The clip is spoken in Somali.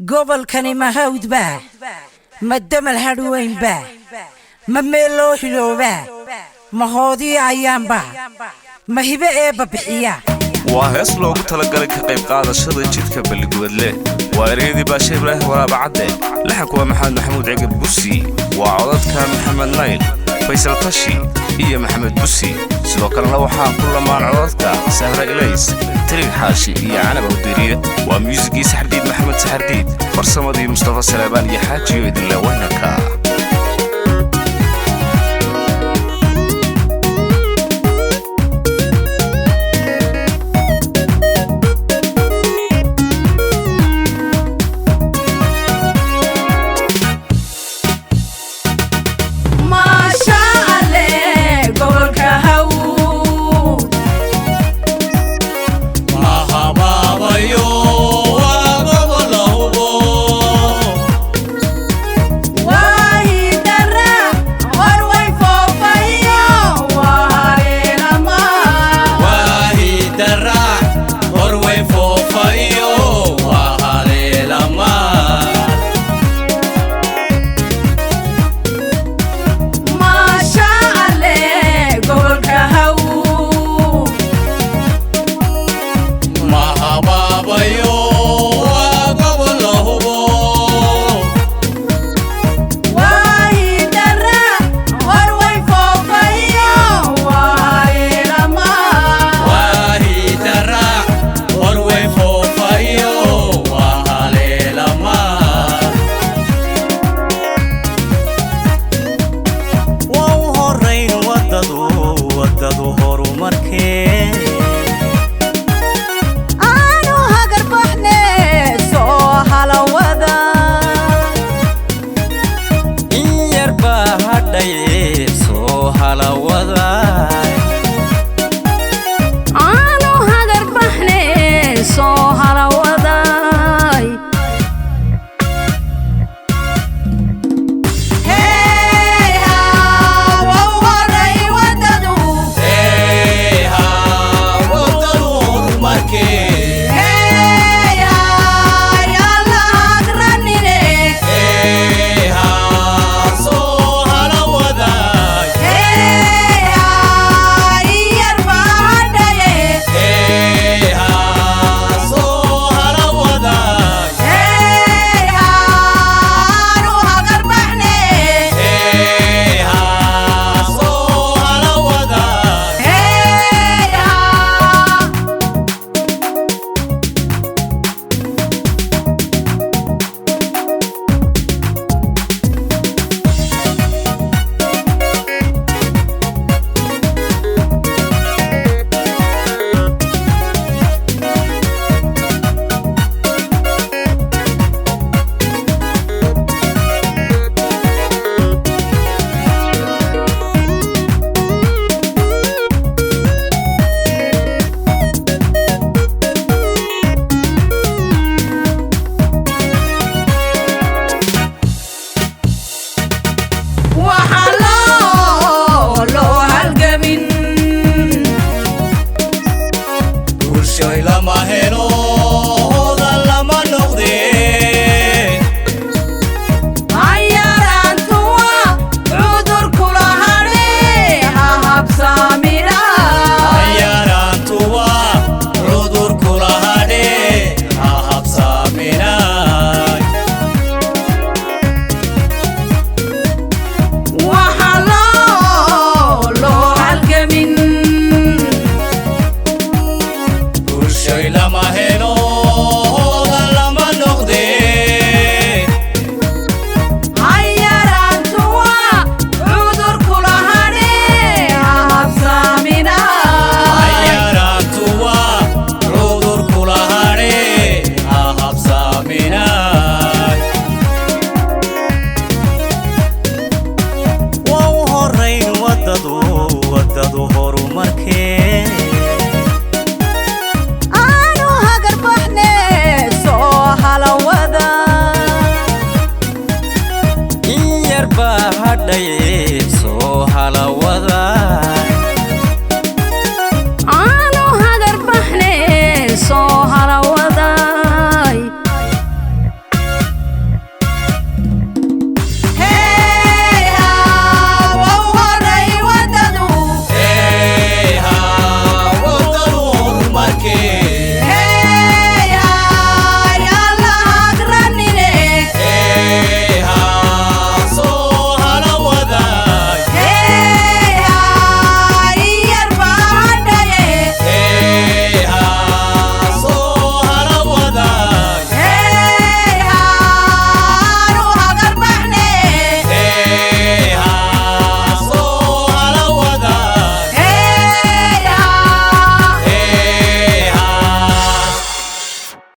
قبل كان ما هود با ما الدم الهروين با ما ميلو هلو با ما هودي عيان با ما هبه ايه ببحيا وهيس لوgu talagalay ka qayb qaadashada jidka baliguudle waareedi baashay Ibrahim waraab cadde laxanku waa Maxamed Maxamuud Cigir Busi waa codadka Maxamed Nayl Faysal Tashi iyo Maxamed Busi sidoo kalena waxaa ku lamaan codadka Sahra Ilays Tariq Xaashi iyo Canab Awdiriye waa muusigii Saxardiid Maxamed Saxardiid farsamadii Mustafa Salabaan iyo Xaajiyo idin la waynaka